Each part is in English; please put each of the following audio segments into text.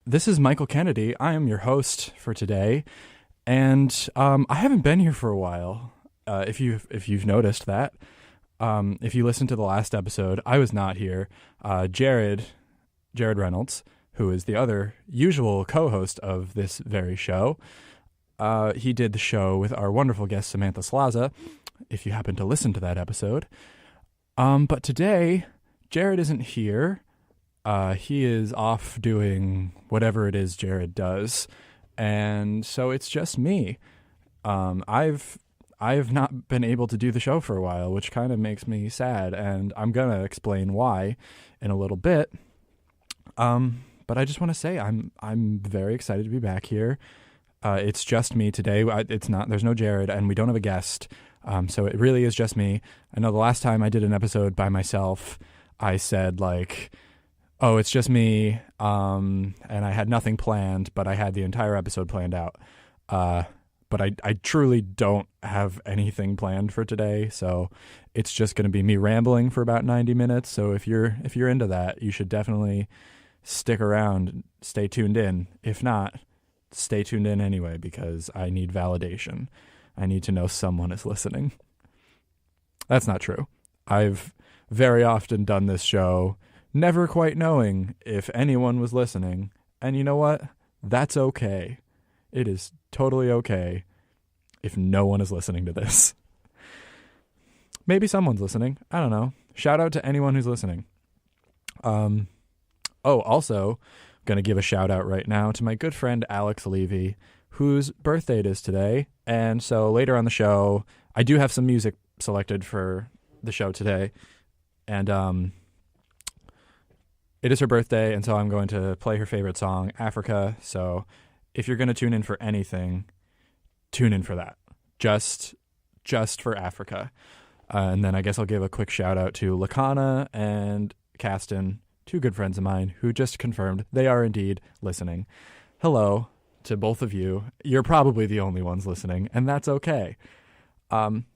This is Michael Kennedy. I am your host for today, and I haven't been here for a while. If you've noticed that, if you listened to the last episode, I was not here. Jared Reynolds, who is the other usual co-host of this very show, he did the show with our wonderful guest Samantha Slaza. If you happen to listen to that episode, but today Jared isn't here. He is off doing whatever it is Jared does, and so it's just me. I've not been able to do the show for a while, which kind of makes me sad, and I'm gonna explain why in a little bit. But I just want to say I'm very excited to be back here. It's just me today. There's no Jared, and we don't have a guest. So it really is just me. I know the last time I did an episode by myself, I said like, oh, it's just me, and I had nothing planned, but I had the entire episode planned out. But I truly don't have anything planned for today, so it's just going to be me rambling for about 90 minutes. So if you're into that, you should definitely stick around, stay tuned in. If not, stay tuned in anyway, because I need validation. I need to know someone is listening. That's not true. I've very often done this show never quite knowing if anyone was listening. And you know what? That's okay. It is totally okay if no one is listening to this. Maybe someone's listening. I don't know. Shout out to anyone who's listening. Also, going to give a shout out right now to my good friend Alex Levy, whose birthday it is today. And so later on the show, I do have some music selected for the show today. And it is her birthday, and so I'm going to play her favorite song, Africa. So if you're going to tune in for anything, tune in for that. Just for Africa. And then I guess I'll give a quick shout out to Lakana and Caston, two good friends of mine who just confirmed they are indeed listening. Hello to both of you. You're probably the only ones listening, and that's okay.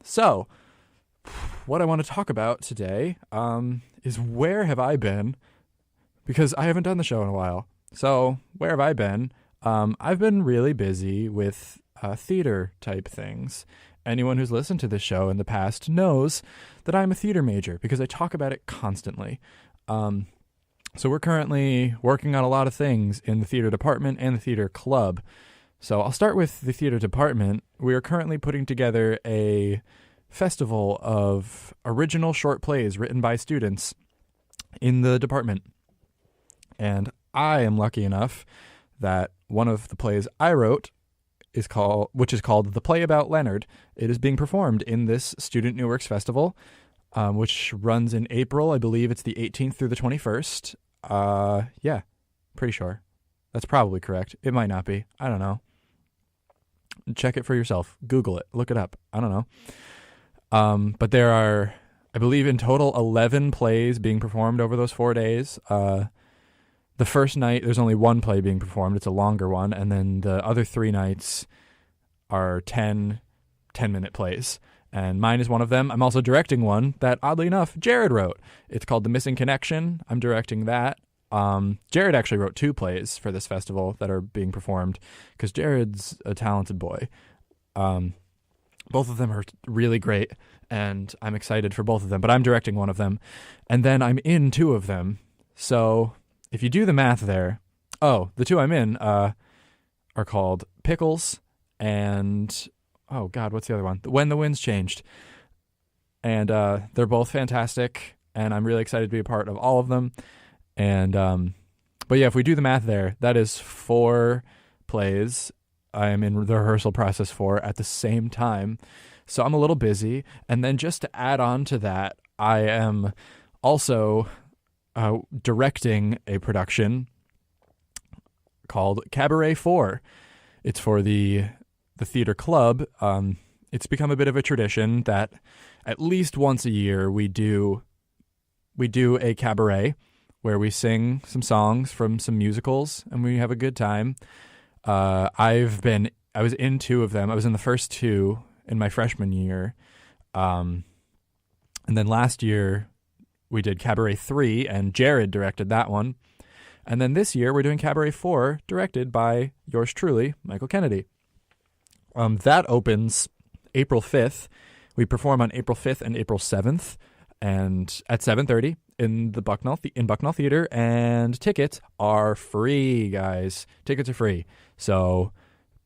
So what I want to talk about today is where have I been? Because I haven't done the show in a while. So where have I been? I've been really busy with theater type things. Anyone who's listened to this show in the past knows that I'm a theater major because I talk about it constantly. So we're currently working on a lot of things in the theater department and the theater club. So I'll start with the theater department. We are currently putting together a festival of original short plays written by students in the department. And I am lucky enough that one of the plays I wrote which is called The Play About Leonard. It is being performed in this Student New Works Festival, which runs in April. I believe it's the 18th through the 21st. Yeah, pretty sure. That's probably correct. It might not be. I don't know. Check it for yourself. Google it. Look it up. I don't know. But there are, I believe, in total 11 plays being performed over those 4 days. The first night, there's only one play being performed. It's a longer one. And then the other 3 nights are 10-minute plays. And mine is one of them. I'm also directing one that, oddly enough, Jared wrote. It's called The Missing Connection. I'm directing that. Jared actually wrote 2 plays for this festival that are being performed because Jared's a talented boy. Both of them are really great, and I'm excited for both of them. But I'm directing one of them. And then I'm in 2 of them. So if you do the math there, the 2 I'm in are called Pickles and, oh God, what's the other one? When the Winds Changed. And they're both fantastic, and I'm really excited to be a part of all of them. And but yeah, if we do the math there, that is 4 plays I am in the rehearsal process for at the same time. So I'm a little busy. And then just to add on to that, I am also directing a production called Cabaret 4. It's for the theater club. It's become a bit of a tradition that at least once a year we do a cabaret where we sing some songs from some musicals and we have a good time. I was in 2 of them. I was in the first 2 in my freshman year. And then last year we did Cabaret 3, and Jared directed that one. And then this year we're doing Cabaret 4, directed by yours truly, Michael Kennedy. That opens April 5th. We perform on April 5th and April 7th, and at 7:30 in the Bucknell Theater, and tickets are free, guys. Tickets are free. So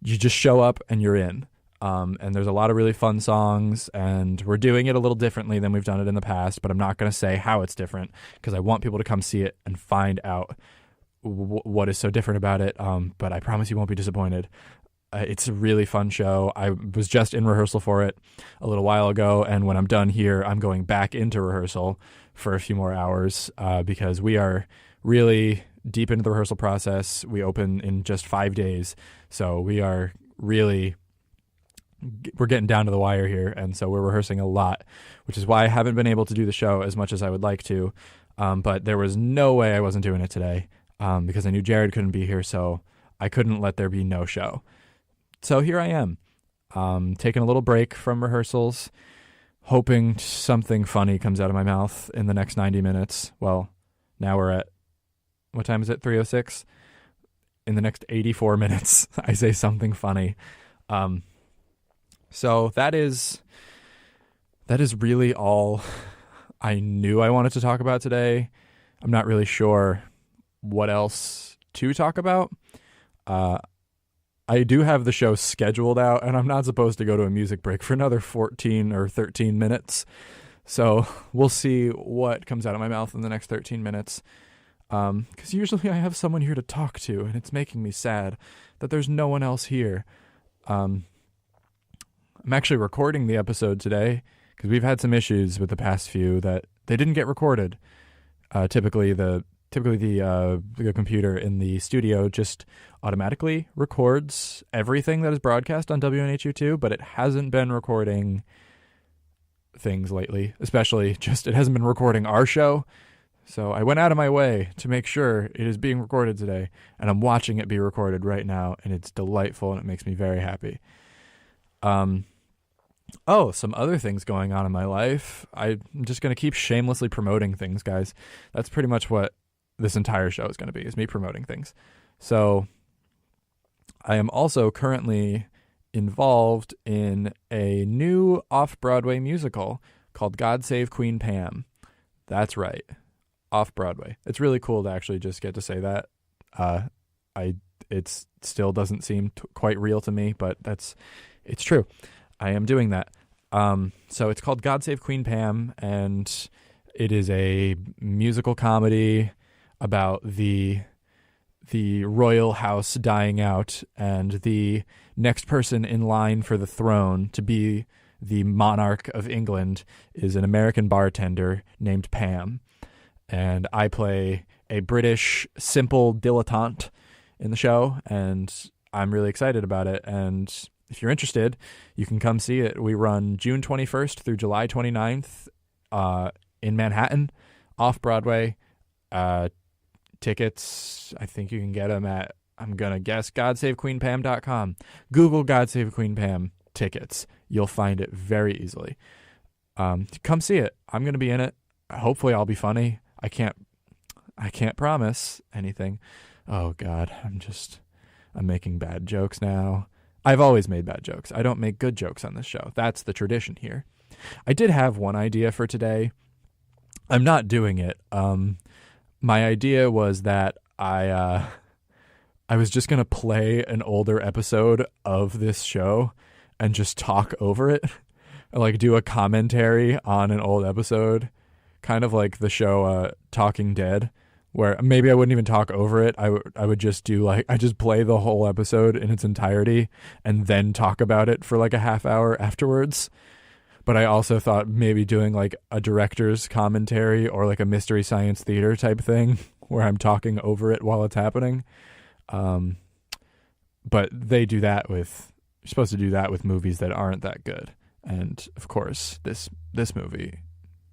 you just show up and you're in. And there's a lot of really fun songs, and we're doing it a little differently than we've done it in the past, but I'm not going to say how it's different because I want people to come see it and find out what is so different about it. But I promise you won't be disappointed. It's a really fun show. I was just in rehearsal for it a little while ago, and when I'm done here, I'm going back into rehearsal for a few more hours because we are really deep into the rehearsal process. We open in just 5 days, so we're getting down to the wire here, and so we're rehearsing a lot, which is why I haven't been able to do the show as much as I would like to, but there was no way I wasn't doing it today because I knew Jared couldn't be here, so I couldn't let there be no show. So here I am, taking a little break from rehearsals, hoping something funny comes out of my mouth in the next 90 minutes. Well, now we're at, what time is it, 3:06? In the next 84 minutes, I say something funny. So that is really all I knew I wanted to talk about today. I'm not really sure what else to talk about. I do have the show scheduled out, and I'm not supposed to go to a music break for another 14 or 13 minutes. So we'll see what comes out of my mouth in the next 13 minutes. Because usually I have someone here to talk to, and it's making me sad that there's no one else here. I'm actually recording the episode today because we've had some issues with the past few that they didn't get recorded. Typically the computer in the studio just automatically records everything that is broadcast on WNHU2, but it hasn't been recording things lately, especially just it hasn't been recording our show. So I went out of my way to make sure it is being recorded today, and I'm watching it be recorded right now, and it's delightful, and it makes me very happy. Some other things going on in my life. I'm just going to keep shamelessly promoting things, guys. That's pretty much what this entire show is going to be, is me promoting things. So I am also currently involved in a new off-Broadway musical called God Save Queen Pam. That's right. Off-Broadway. It's really cool to actually just get to say that. It still doesn't seem quite real to me, but it's true. I am doing that. So it's called God Save Queen Pam, and it is a musical comedy about the royal house dying out, and the next person in line for the throne to be the monarch of England is an American bartender named Pam. And I play a British simple dilettante in the show, and I'm really excited about it. And if you're interested, you can come see it. We run June 21st through July 29th in Manhattan, off-Broadway. Tickets, I think you can get them at, I'm going to guess, GodSaveQueenPam.com. Google God Save Queen Pam tickets. You'll find it very easily. Come see it. I'm going to be in it. Hopefully I'll be funny. I can't promise anything. Oh, God, I'm making bad jokes now. I've always made bad jokes. I don't make good jokes on this show. That's the tradition here. I did have one idea for today. I'm not doing it. My idea was that I was just going to play an older episode of this show and just talk over it, like do a commentary on an old episode, kind of like the show Talking Dead, where maybe I wouldn't even talk over it. I would just do I just play the whole episode in its entirety and then talk about it for like a half hour afterwards. But I also thought maybe doing like a director's commentary or like a Mystery Science Theater type thing where I'm talking over it while it's happening. But they do that you're supposed to do that with movies that aren't that good. And of course, this movie,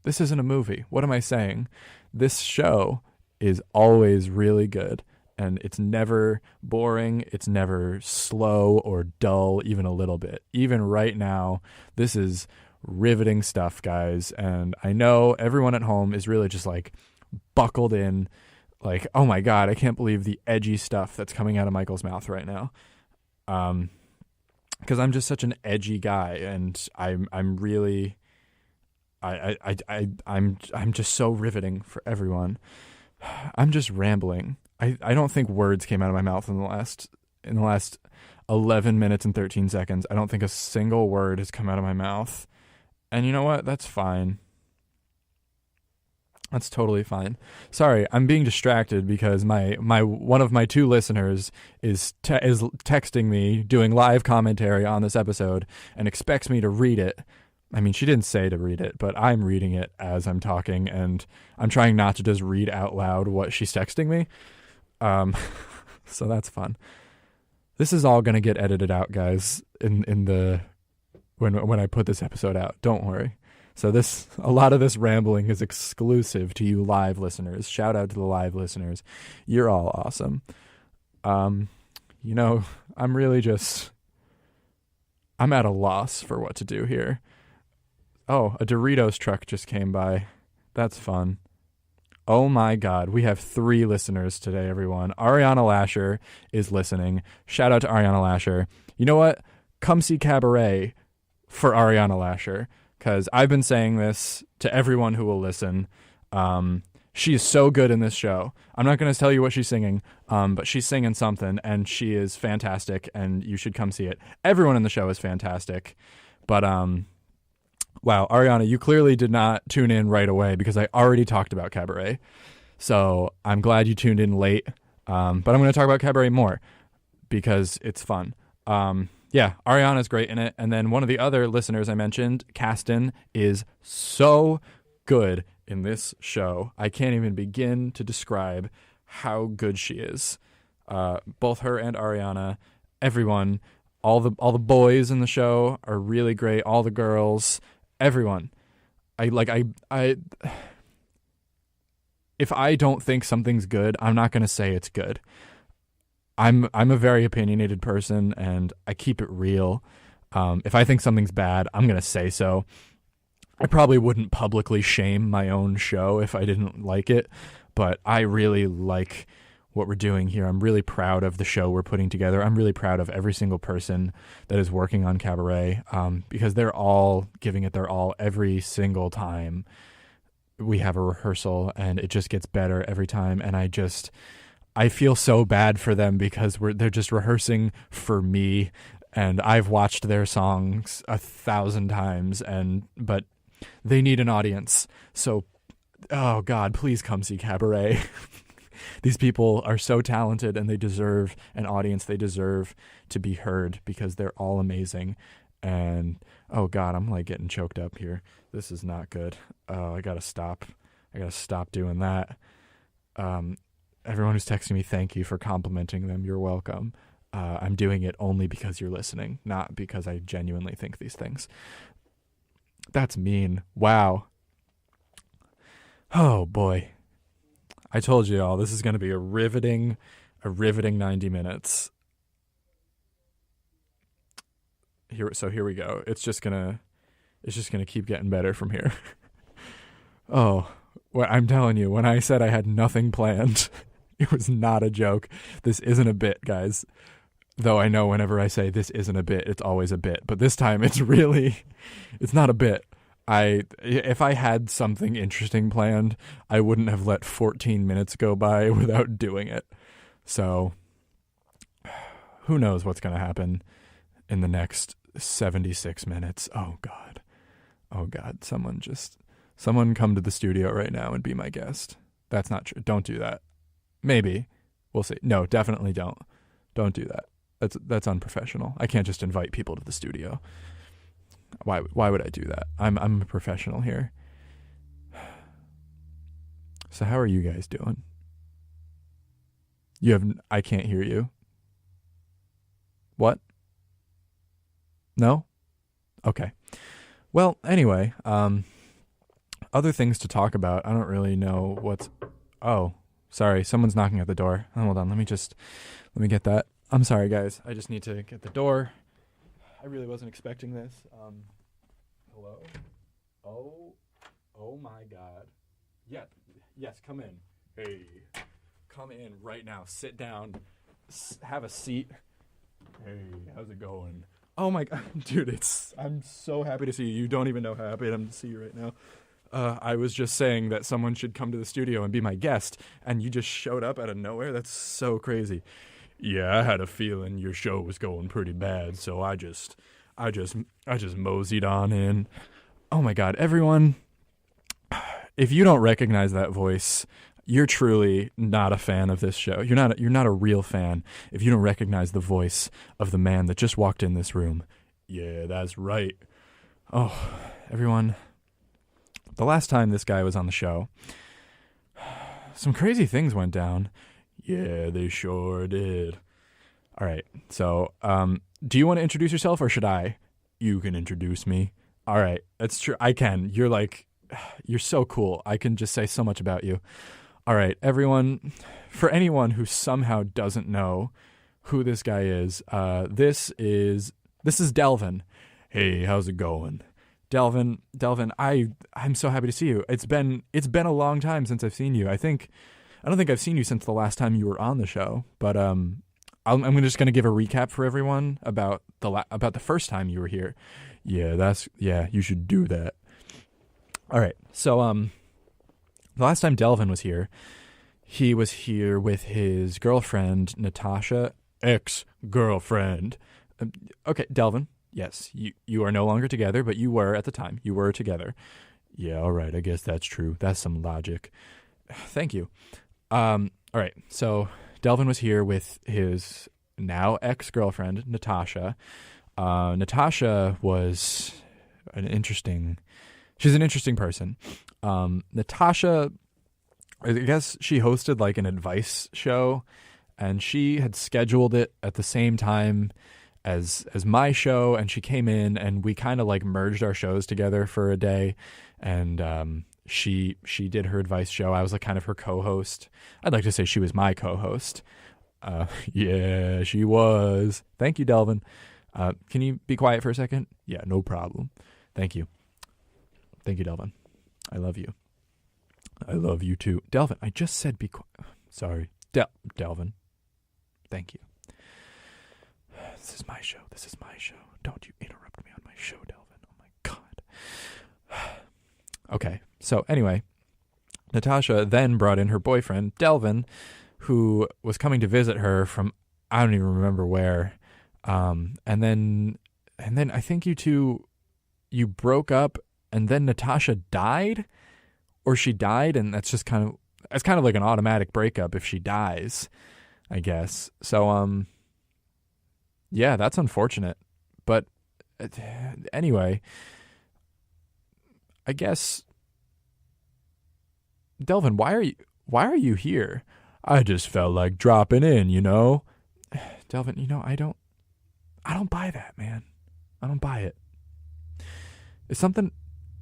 this isn't a movie. What am I saying? This show is always really good, and it's never boring. It's never slow or dull, even a little bit. Even right now, this is riveting stuff, guys. And I know everyone at home is really just like buckled in, Like, oh my God, I can't believe the edgy stuff that's coming out of Michael's mouth right now. Because I'm just such an edgy guy, and I'm really, I'm just so riveting for everyone. I'm just rambling. I don't think words came out of my mouth in the last 11 minutes and 13 seconds. I don't think a single word has come out of my mouth. And you know what? That's fine. That's totally fine. Sorry, I'm being distracted because my one of my 2 listeners is texting me, doing live commentary on this episode, and expects me to read it. I mean, she didn't say to read it, but I'm reading it as I'm talking, and I'm trying not to just read out loud what she's texting me. So that's fun. This is all gonna get edited out, guys, in the when I put this episode out. Don't worry. So a lot of this rambling is exclusive to you live listeners. Shout out to the live listeners. You're all awesome. I'm at a loss for what to do here. Oh, a Doritos truck just came by. That's fun. Oh my God, we have 3 listeners today, everyone. Ariana Lasher is listening. Shout out to Ariana Lasher. You know what? Come see Cabaret for Ariana Lasher. Because I've been saying this to everyone who will listen. She is so good in this show. I'm not going to tell you what she's singing, but she's singing something, and she is fantastic, and you should come see it. Everyone in the show is fantastic. But, wow, Ariana, you clearly did not tune in right away because I already talked about Cabaret. So I'm glad you tuned in late. But I'm going to talk about Cabaret more because it's fun. Yeah, Ariana's great in it. And then one of the other listeners I mentioned, Kasten, is so good in this show. I can't even begin to describe how good she is. Both her and Ariana, everyone, all the boys in the show are really great. All the girls, everyone. If I don't think something's good, I'm not going to say it's good. I'm a very opinionated person, and I keep it real. If I think something's bad, I'm going to say so. I probably wouldn't publicly shame my own show if I didn't like it, but I really like what we're doing here. I'm really proud of the show we're putting together. I'm really proud of every single person that is working on Cabaret, because they're all giving it their all every single time we have a rehearsal, and it just gets better every time, and I feel so bad for them because they're just rehearsing for me, and I've watched their songs 1,000 times, but they need an audience. So, oh God, please come see Cabaret. These people are so talented, and they deserve an audience. They deserve to be heard because they're all amazing. And oh God, I'm like getting choked up here. This is not good. Oh, I gotta stop doing that. Everyone who's texting me, thank you for complimenting them. You're welcome. I'm doing it only because you're listening, not because I genuinely think these things. That's mean. Wow. Oh boy. I told you all, this is going to be a riveting 90 minutes. Here we go. It's just gonna keep getting better from here. Oh, well, I'm telling you, when I said I had nothing planned, it was not a joke. This isn't a bit, guys. Though I know whenever I say this isn't a bit, it's always a bit. But this time it's not a bit. If I had something interesting planned, I wouldn't have let 14 minutes go by without doing it. So who knows what's going to happen in the next 76 minutes. Oh God. Someone come to the studio right now and be my guest. That's not true. Don't do that. Maybe. We'll see. No, definitely don't. Don't do that. That's unprofessional. I can't just invite people to the studio. Why would I do that? I'm a professional here. So how are you guys doing? I can't hear you. What? No? Okay. Well, anyway, other things to talk about. I don't really know what's... Oh, sorry. Someone's knocking at the door. Hold on. Let me get that. I'm sorry, guys. I just need to get the door. I really wasn't expecting this. Hello? Oh my God. Yeah. Yes, come in. Hey. come in right now. Sit down. Have a seat. Hey, how's it going? Oh my God, dude, I'm so happy to see you. You don't even know how happy I am to see you right now. I was just saying that someone should come to the studio and be my guest, and you just showed up out of nowhere. That's so crazy. Yeah, I had a feeling your show was going pretty bad, so I just moseyed on in. Oh my God, everyone, if you don't recognize that voice, you're truly not a fan of this show. You're not a real fan if you don't recognize the voice of the man that just walked in this room. Yeah, that's right. Oh, everyone, the last time this guy was on the show, some crazy things went down. Yeah, they sure did. All right, so do you want to introduce yourself or should I? You can introduce me. All right, that's true. I can. You're so cool. I can just say so much about you. All right, everyone, for anyone who somehow doesn't know who this guy is, this is Delvin. Hey, how's it going? Delvin, I'm so happy to see you. It's been a long time since I've seen you. I don't think I've seen you since the last time you were on the show, but I'm just going to give a recap for everyone about the first time you were here. Yeah, you should do that. All right. So the last time Delvin was here, he was here with his girlfriend Natasha, ex-girlfriend. Okay, Delvin. Yes, you are no longer together, but you were at the time. You were together. Yeah, all right. I guess that's true. That's some logic. Thank you. All right. So Delvin was here with his now ex-girlfriend, Natasha. Natasha was she's an interesting person. Natasha, I guess she hosted like an advice show, and she had scheduled it at the same time as my show, and she came in and we kind of like merged our shows together for a day, and she did her advice show. I was like kind of her co-host. I'd like to say she was my co-host. Yeah, she was. Thank you, Delvin. Can you be quiet for a second? Yeah, no problem. Thank you. Thank you, Delvin. I love you. I love you too. Delvin, I just said be quiet. Sorry. Delvin. Thank you. This is my show. This is my show. Don't you interrupt me on my show, Delvin. Oh my God. Okay. So anyway, Natasha then brought in her boyfriend, Delvin, who was coming to visit her from, I don't even remember where. And then I think you broke up, and then Natasha died, or she died, and it's kind of like an automatic breakup if she dies, I guess. So, yeah, that's unfortunate. But anyway, I guess, Delvin, why are you here? I just felt like dropping in, Delvin, I don't buy that, man. I don't buy it.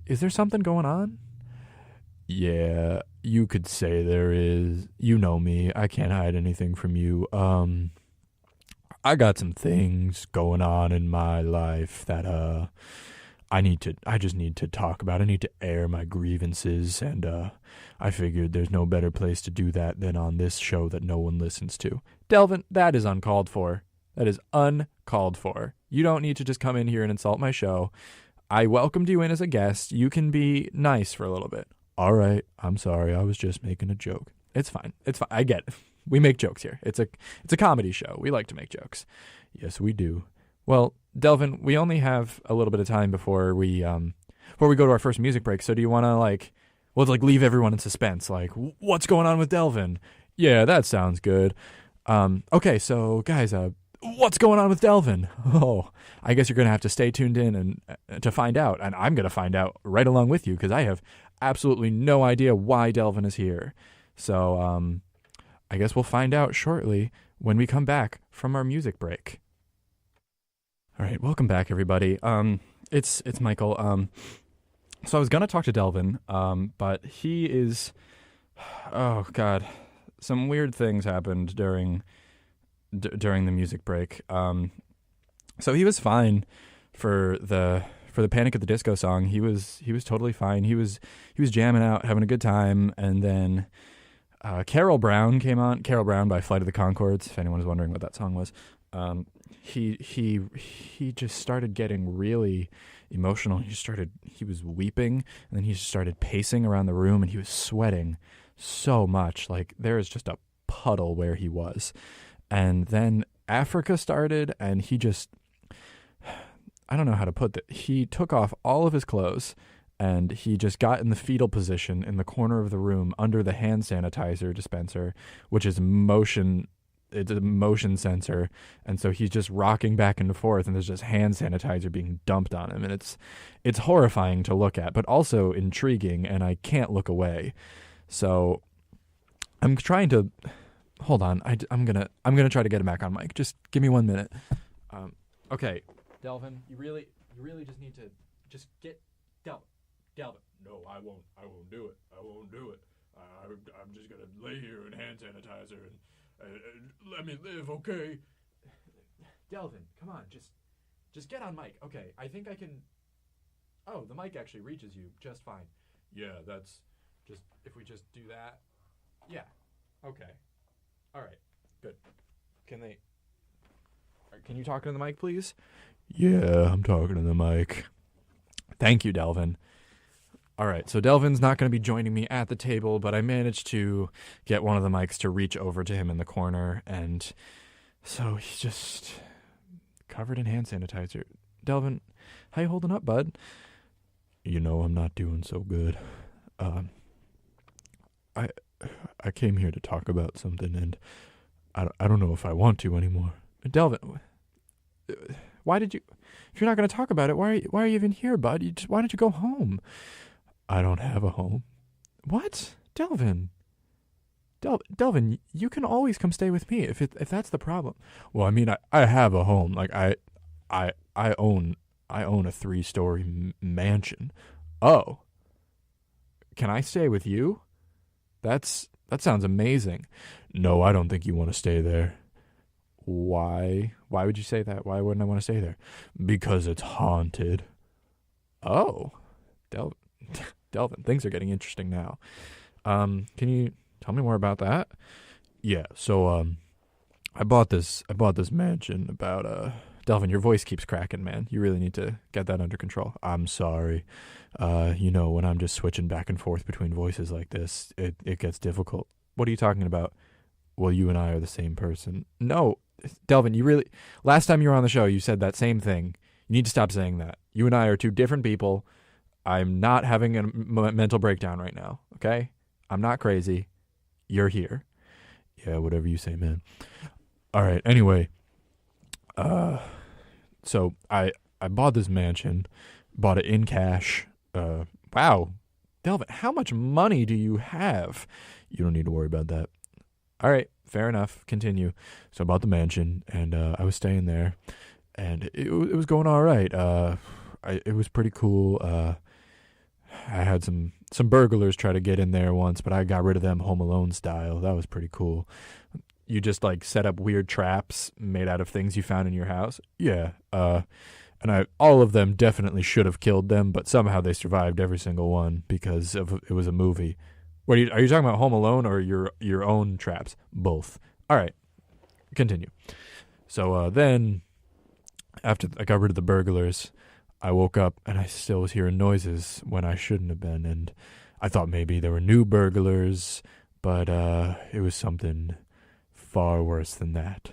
Is there something going on? Yeah, you could say there is. You know me. I can't hide anything from you. I got some things going on in my life that I just need to talk about. I need to air my grievances, and I figured there's no better place to do that than on this show that no one listens to. Delvin, that is uncalled for. That is uncalled for. You don't need to just come in here and insult my show. I welcomed you in as a guest. You can be nice for a little bit. All right. I'm sorry. I was just making a joke. It's fine. It's fine. I get it. We make jokes here. It's a comedy show. We like to make jokes. Yes, we do. Well, Delvin, we only have a little bit of time before we go to our first music break. So do you want to leave everyone in suspense? Like, what's going on with Delvin? Yeah, that sounds good. Okay. So guys, what's going on with Delvin? Oh, I guess you're going to have to stay tuned in and to find out. And I'm going to find out right along with you, because I have absolutely no idea why Delvin is here. So I guess we'll find out shortly when we come back from our music break. All right, welcome back, everybody. It's Michael. So I was going to talk to Delvin, but he is, oh God, some weird things happened during the music break. So he was fine for the Panic at the Disco song. He was totally fine. He was jamming out, having a good time, and then Carol Brown came on. Carol Brown by Flight of the Conchords, if anyone is wondering what that song was. He just started getting really emotional. He was weeping, and then he just started pacing around the room, and he was sweating so much. Like, there is just a puddle where he was. And then Africa started, and he just, I don't know how to put that. He took off all of his clothes, and he just got in the fetal position in the corner of the room under the hand sanitizer dispenser, which is it's a motion sensor. And so he's just rocking back and forth, and there's just hand sanitizer being dumped on him. And it's horrifying to look at, but also intriguing, and I can't look away. So I'm trying to hold on. I'm gonna try to get him back on mic. Just give me 1 minute. Okay, Delvin, you really just need to just get Delvin. No, I won't do it. I won't do it. I'm just gonna lay here in hand sanitizer and let me live, okay? Delvin, come on, just get on mic. Okay, I think I can. Oh, the mic actually reaches you just fine. Yeah, that's just if we just do that. Yeah. Okay. All right. Good. Can you talk into the mic, please? Yeah, I'm talking to the mic. Thank you, Delvin. All right, so Delvin's not going to be joining me at the table, but I managed to get one of the mics to reach over to him in the corner, and so he's just covered in hand sanitizer. Delvin, how you holding up, bud? You know I'm not doing so good. I came here to talk about something, and I don't know if I want to anymore. Delvin, why did you? If you're not going to talk about it, why are you even here, bud? Why don't you go home? I don't have a home. What? Delvin, you can always come stay with me if that's the problem. Well, I mean, I have a home. Like I own a 3-story mansion. Oh. Can I stay with you? That sounds amazing. No, I don't think you want to stay there. Why? Why would you say that? Why wouldn't I want to stay there? Because it's haunted. Oh. Delvin, things are getting interesting now. Can you tell me more about that? Yeah, so I bought this mansion about Delvin, your voice keeps cracking, man. You really need to get that under control. I'm sorry. When I'm just switching back and forth between voices like this, it gets difficult. What are you talking about? Well, you and I are the same person. No, Delvin, last time you were on the show, you said that same thing. You need to stop saying that. You and I are two different people. I'm not having a mental breakdown right now, okay? I'm not crazy. You're here. Yeah, whatever you say, man. All right, anyway. So I bought this mansion, bought it in cash. Wow. Delvin, how much money do you have? You don't need to worry about that. All right, fair enough. Continue. So I bought the mansion, and I was staying there, and it was going all right. It was pretty cool. I had some burglars try to get in there once, but I got rid of them Home Alone style. That was pretty cool. You just set up weird traps made out of things you found in your house. Yeah. And all of them definitely should have killed them, but somehow they survived every single one because it was a movie. Are you talking about Home Alone or your own traps? Both. All right. Continue. So then, after I got rid of the burglars, I woke up and I still was hearing noises when I shouldn't have been, and I thought maybe there were new burglars, but it was something far worse than that.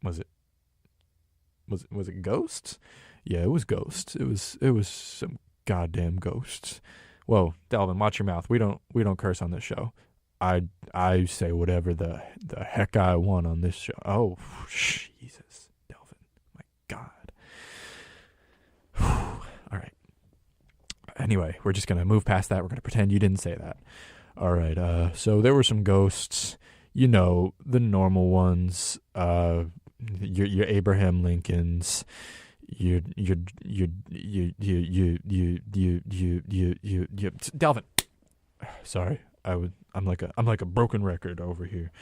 Was it ghosts? Yeah, it was ghosts. It was some goddamn ghosts. Whoa, Delvin, watch your mouth. We don't curse on this show. I say whatever the heck I want on this show. Oh, Jesus, Delvin. My God. All right. Anyway, we're just going to move past that. We're going to pretend you didn't say that. All right. So there were some ghosts, the normal ones, your Abraham Lincolns, Delvin. Sorry. I'm like a broken record over here.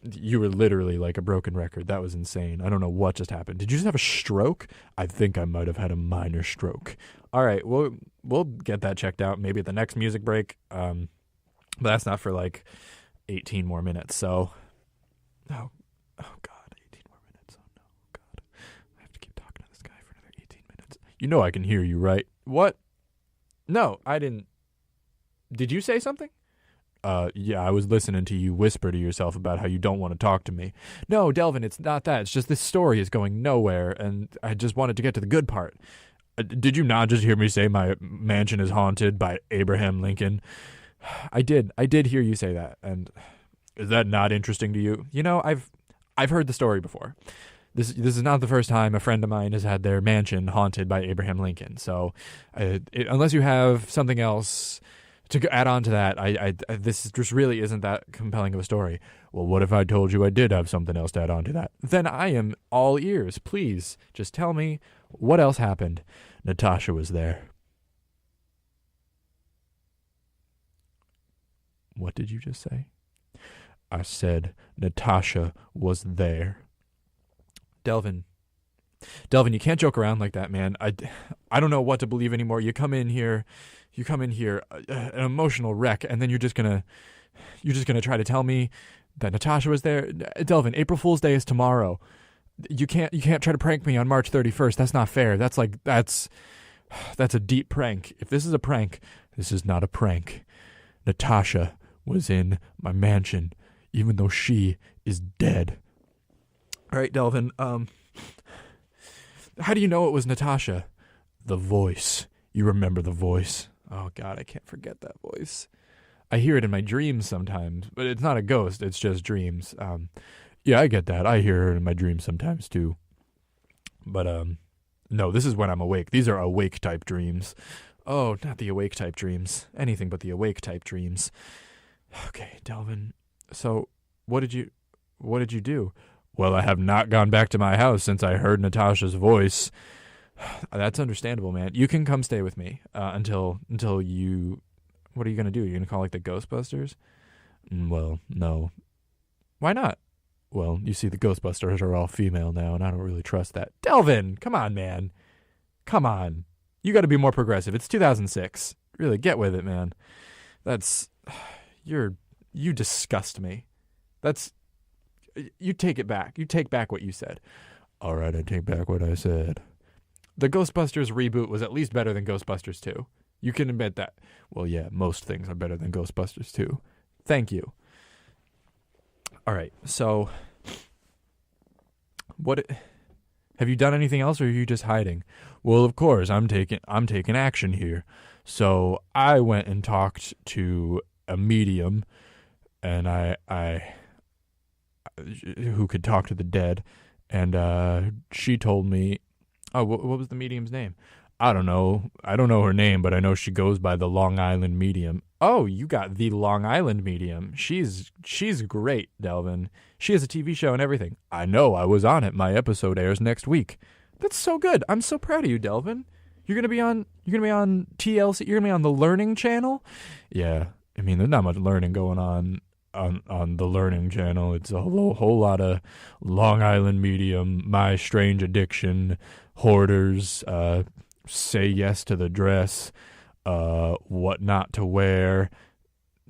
You were literally like a broken record. That was insane. I don't know what just happened. Did you just have a stroke? I think I might have had a minor stroke. All right, we'll get that checked out maybe at the next music break. But that's not for 18 more minutes. So, oh God, 18 more minutes. Oh no, God, I have to keep talking to this guy for another 18 minutes. You know I can hear you, right? What? No, I didn't. Did you say something? Yeah, I was listening to you whisper to yourself about how you don't want to talk to me. No, Delvin, it's not that. It's just this story is going nowhere, and I just wanted to get to the good part. Did you not just hear me say my mansion is haunted by Abraham Lincoln? I did hear you say that, and is that not interesting to you? You know, I've heard the story before. This is not the first time a friend of mine has had their mansion haunted by Abraham Lincoln. So, unless you have something else to add on to that, this just really isn't that compelling of a story. Well, what if I told you I did have something else to add on to that? Then I am all ears. Please, just tell me what else happened. Natasha was there. What did you just say? I said Natasha was there. Delvin, you can't joke around like that, man. I don't know what to believe anymore. You come in here, an emotional wreck, and then you're just gonna try to tell me that Natasha was there. Delvin, April Fool's Day is tomorrow. You can't try to prank me on March 31st. That's not fair. That's a deep prank. If this is a prank, this is not a prank. Natasha was in my mansion, even though she is dead. All right, Delvin, how do you know it was Natasha? The voice. You remember the voice? Oh, God, I can't forget that voice. I hear it in my dreams sometimes, but it's not a ghost. It's just dreams. Yeah, I get that. I hear her in my dreams sometimes, too. But, no, this is when I'm awake. These are awake-type dreams. Oh, not the awake-type dreams. Anything but the awake-type dreams. Okay, Delvin. So, what did you do? Well, I have not gone back to my house since I heard Natasha's voice. That's understandable, man. You can come stay with me until you... What are you going to do? You're going to call, like, the Ghostbusters? Well, no. Why not? Well, you see, the Ghostbusters are all female now, and I don't really trust that. Delvin! Come on, man. Come on. You got to be more progressive. It's 2006. Really, get with it, man. You disgust me. You take it back. You take back what you said. All right, I take back what I said. The Ghostbusters reboot was at least better than Ghostbusters 2. You can admit that. Well, yeah, most things are better than Ghostbusters 2. Thank you. All right, so what have you done anything else, or are you just hiding? Well, of course, I'm taking action here. So I went and talked to a medium, and I who could talk to the dead, and she told me, oh, what was the medium's name? I don't know her name, but I know she goes by the Long Island Medium. Oh, you got the Long Island Medium. She's great, Delvin. She has a TV show and everything. I know, I was on it. My episode airs next week. That's so good. I'm so proud of you, Delvin. You're gonna be on TLC. You're gonna be on the Learning Channel. Yeah, I mean, there's not much learning going on the Learning Channel. It's a whole lot of Long Island Medium, My Strange Addiction, Hoarders, Say Yes to the Dress, What Not to Wear.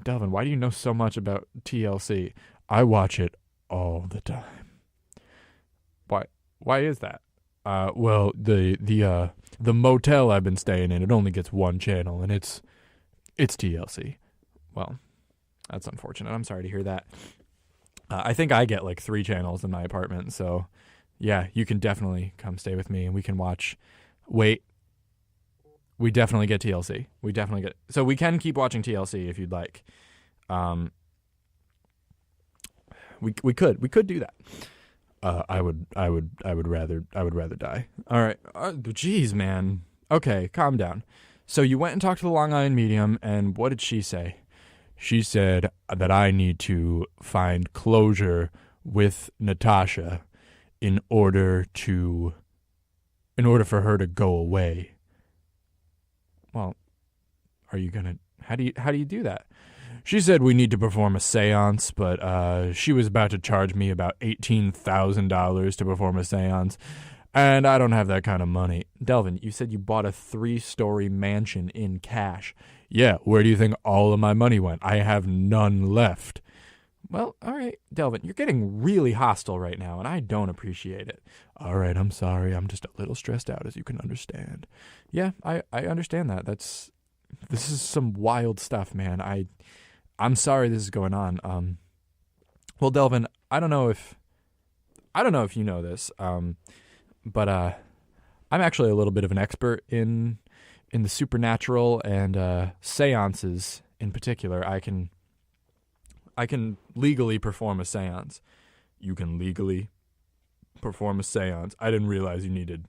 Delvin, why do you know so much about TLC? I watch it all the time. Why is that? Well, the motel I've been staying in, it only gets one channel, and it's TLC. Well, that's unfortunate. I'm sorry to hear that. I think I get like 3 channels in my apartment, so yeah, you can definitely come stay with me, and we can watch. Wait, we definitely get TLC. So we can keep watching TLC if you'd like. We could do that. I would rather die. All right. Jeez, man. Okay, calm down. So you went and talked to the Long Island Medium, and what did she say? She said that I need to find closure with Natasha in order for her to go away. Well, how do you do that? She said we need to perform a seance, but she was about to charge me about $18,000 to perform a seance, and I don't have that kind of money. Delvin, you said you bought a 3-story mansion in cash. Yeah, where do you think all of my money went? I have none left. Well, all right, Delvin, you're getting really hostile right now, and I don't appreciate it. All right, I'm sorry. I'm just a little stressed out, as you can understand. Yeah, I understand that. This is some wild stuff, man. I'm sorry this is going on. Well, Delvin, I don't know if you know this, but I'm actually a little bit of an expert in the supernatural and seances in particular. I can legally perform a seance. You can legally perform a seance. I didn't realize you needed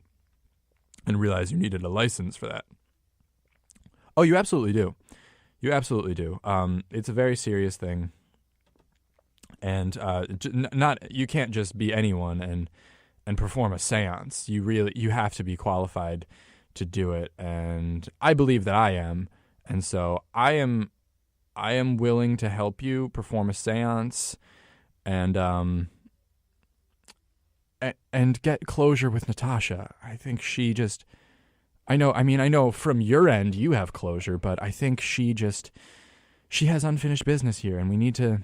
a license for that. Oh, you absolutely do. You absolutely do. It's a very serious thing, and not you can't just be anyone and perform a seance. You have to be qualified to do it, and I believe that I am, and so I am willing to help you perform a seance and get closure with Natasha. I think she just I know from your end you have closure, but I think she has unfinished business here, and we need to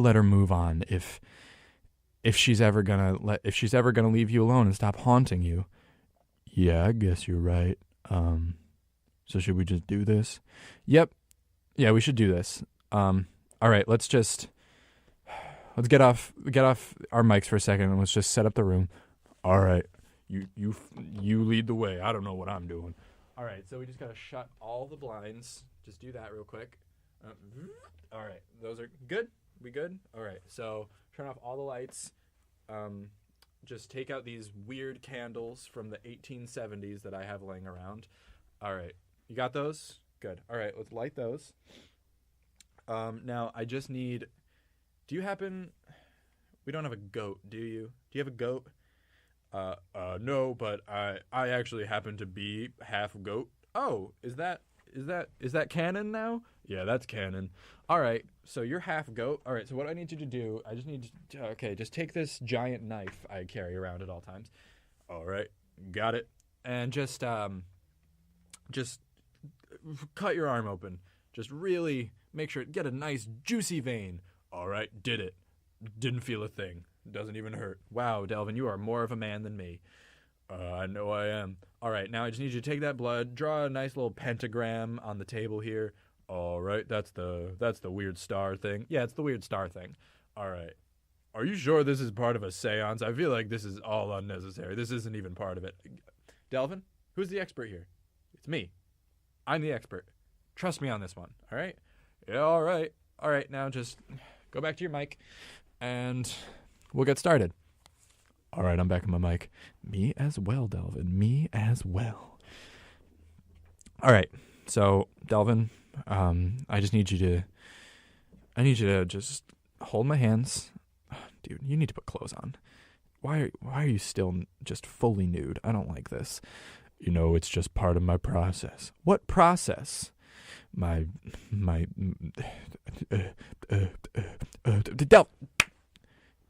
let her move on if she's ever going to leave you alone and stop haunting you. Yeah, I guess you're right. So should we just do this? Yep. Yeah, we should do this. All right, let's get off our mics for a second and let's just set up the room. All right. You lead the way. I don't know what I'm doing. All right, so we just got to shut all the blinds. Just do that real quick. All right. Those are good? We good? All right. So, turn off all the lights. Just take out these weird candles from the 1870s that I have laying around. All right. You got those? Good. All right, let's light those. Now, I just need... Do you happen... We don't have a goat, do you? Do you have a goat? No, but I actually happen to be half goat. Oh, is that canon now? Yeah, that's canon. All right, so you're half goat. All right, so what I need you to do, I just need to, just take this giant knife I carry around at all times. All right, got it. And just cut your arm open. Just really make sure, get a nice juicy vein. All right, did it. Didn't feel a thing. Doesn't even hurt. Wow, Delvin, you are more of a man than me. I know I am. All right, now I just need you to take that blood, draw a nice little pentagram on the table here. All right, that's the weird star thing. Yeah, it's the weird star thing. All right. Are you sure this is part of a seance? I feel like this is all unnecessary. This isn't even part of it. Delvin, who's the expert here? It's me. I'm the expert. Trust me on this one, all right? Yeah, all right. All right, now just go back to your mic, and we'll get started. All right, I'm back on my mic. Me as well, Delvin. Me as well. All right, so, Delvin, I need you to just hold my hands. Dude, you need to put clothes on. Why are you still just fully nude? I don't like this. You know, it's just part of my process. What process?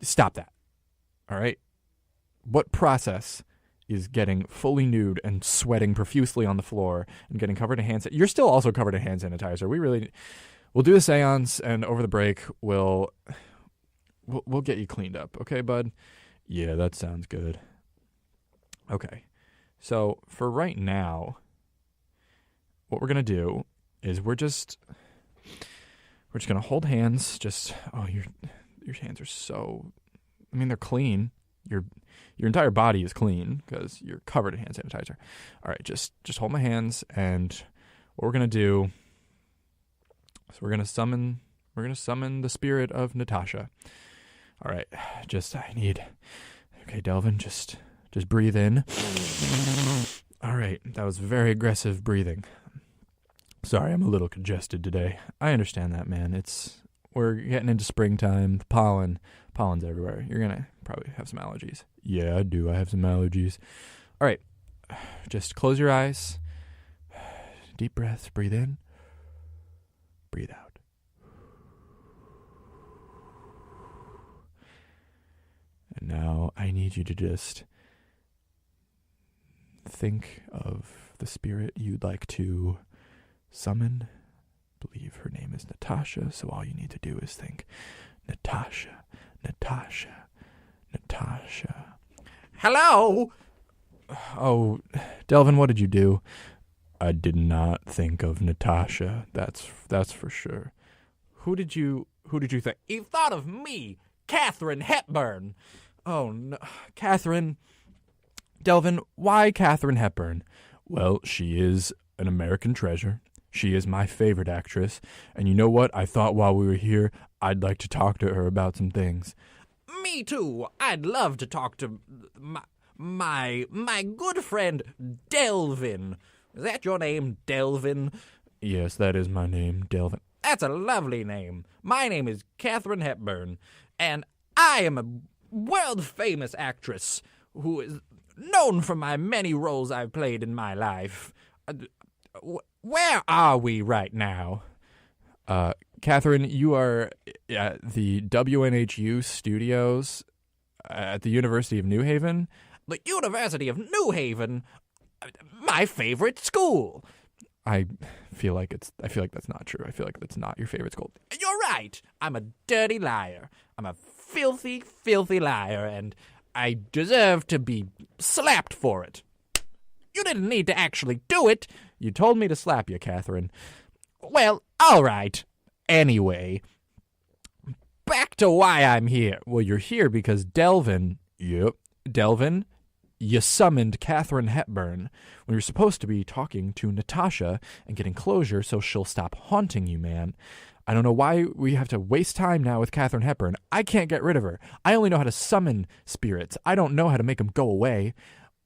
Stop that. All right? What process is getting fully nude and sweating profusely on the floor and getting covered in hand sanitizer? You're still also covered in hand sanitizer. We'll do a seance, and over the break, we'll get you cleaned up. Okay, bud? Yeah, that sounds good. Okay. So, for right now, what we're going to do is we're just going to hold hands. Your hands are so, they're clean. Your entire body is clean because you're covered in hand sanitizer. All right, just hold my hands, and what we're going to do is we're going to summon the spirit of Natasha. All right, okay, Delvin, just breathe in. All right, that was very aggressive breathing. Sorry, I'm a little congested today. I understand that, man. We're getting into springtime. The pollen's everywhere. You're gonna probably have some allergies. Yeah, I do. I have some allergies. All right, just close your eyes. Deep breaths. Breathe in. Breathe out. And now I need you to just think of the spirit you'd like to summon believe her name is Natasha, so all you need to do is think, Natasha, Natasha, Natasha. Hello? Oh, Delvin, what did you do? I did not think of Natasha. That's for sure. Who did you think? You thought of me, Katharine Hepburn. Oh no, Katharine. Delvin, why Katharine Hepburn? Well, she is an American treasure. She is my favorite actress. And you know what? I thought while we were here, I'd like to talk to her about some things. Me too. I'd love to talk to my good friend Delvin. Is that your name, Delvin? Yes, that is my name, Delvin. That's a lovely name. My name is Katharine Hepburn, and I am a world-famous actress who is known for my many roles I've played in my life. Where are we right now? Katharine, you are at the WNHU studios at the University of New Haven. The University of New Haven? My favorite school. I feel like that's not true. I feel like that's not your favorite school. You're right. I'm a dirty liar. I'm a filthy, filthy liar, and I deserve to be slapped for it. You didn't need to actually do it. You told me to slap you, Katharine. Well, all right. Anyway, back to why I'm here. Well, you're here because Delvin, you summoned Katharine Hepburn when you're supposed to be talking to Natasha and getting closure so she'll stop haunting you, man. I don't know why we have to waste time now with Katharine Hepburn. I can't get rid of her. I only know how to summon spirits. I don't know how to make them go away.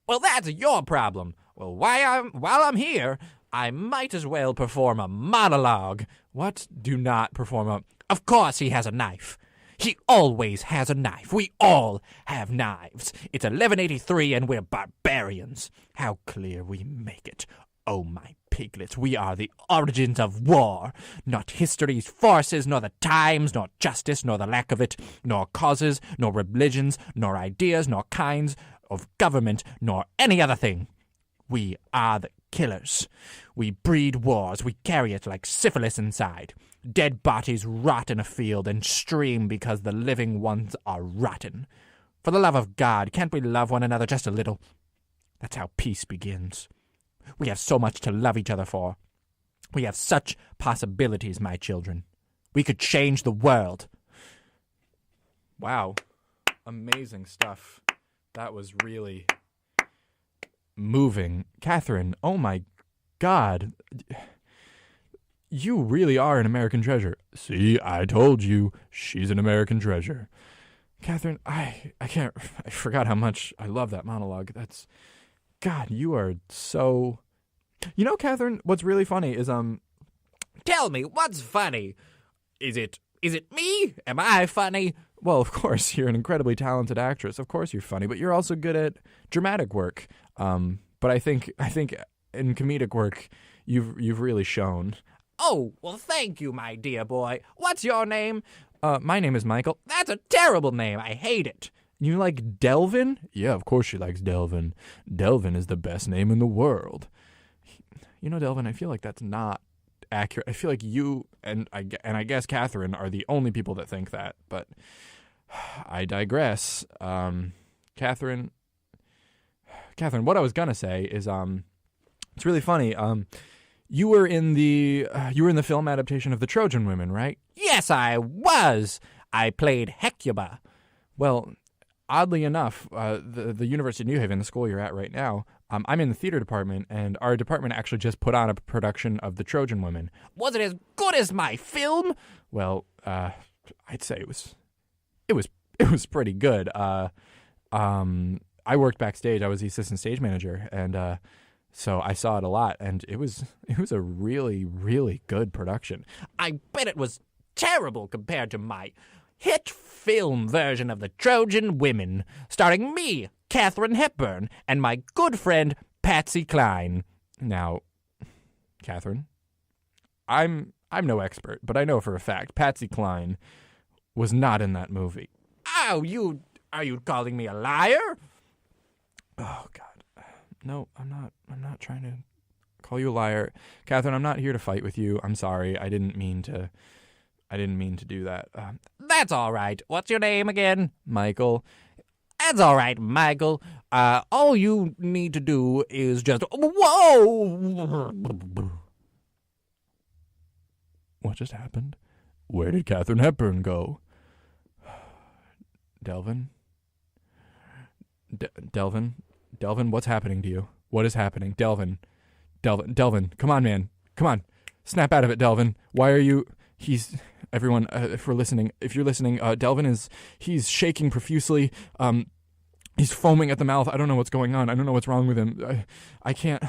Well, that's your problem. Well, while I'm here, I might as well perform a monologue. What? Do not perform a... Of course he has a knife. He always has a knife. We all have knives. It's 1183 and we're barbarians. How clear we make it. Oh, my piglets, we are the origins of war. Not history's forces, nor the times, nor justice, nor the lack of it, nor causes, nor religions, nor ideas, nor kinds of government, nor any other thing. We are the killers. We breed wars. We carry it like syphilis inside. Dead bodies rot in a field and stream because the living ones are rotten. For the love of God, can't we love one another just a little? That's how peace begins. We have so much to love each other for. We have such possibilities, my children. We could change the world. Wow. Amazing stuff. That was really moving. Katharine, oh my God. You really are an American treasure. See, I told you, she's an American treasure. Katharine, I forgot how much I love that monologue. God, you are so... You know, Katharine, what's really funny is, Tell me, what's funny? Is it me? Am I funny? Well, of course, you're an incredibly talented actress. Of course you're funny, but you're also good at dramatic work. But I think in comedic work, you've really shown. Oh, well, thank you, my dear boy. What's your name? My name is Michael. That's a terrible name. I hate it. You like Delvin? Yeah, of course she likes Delvin. Delvin is the best name in the world. You know, Delvin, I feel like that's not accurate. I feel like you and I guess Katharine are the only people that think that, but I digress. Katharine, what I was gonna say is, it's really funny. You were in the film adaptation of The Trojan Women, right? Yes, I was. I played Hecuba. Well, oddly enough, the University of New Haven, the school you're at right now, I'm in the theater department, and our department actually just put on a production of The Trojan Women. Was it as good as my film? Well, I'd say it was pretty good. I worked backstage. I was the assistant stage manager, and so I saw it a lot, and it was a really, really good production. I bet it was terrible compared to my hit film version of The Trojan Women, starring me, Katharine Hepburn, and my good friend Patsy Cline. Now, Katharine, I'm no expert, but I know for a fact Patsy Cline was not in that movie. Oh, are you calling me a liar? Oh God. No, I'm not trying to call you a liar. Catherine, I'm not here to fight with you. I'm sorry. I didn't mean to do that. That's all right. What's your name again? Michael. That's all right, Michael. All you need to do is just... Whoa! What just happened? Where did Katharine Hepburn go? Delvin? Delvin, what's happening to you? What is happening? Delvin, come on, man. Come on. Snap out of it, Delvin. Why are you... Everyone, if you're listening, Delvin he's shaking profusely. He's foaming at the mouth. I don't know what's going on. I don't know what's wrong with him. I can't...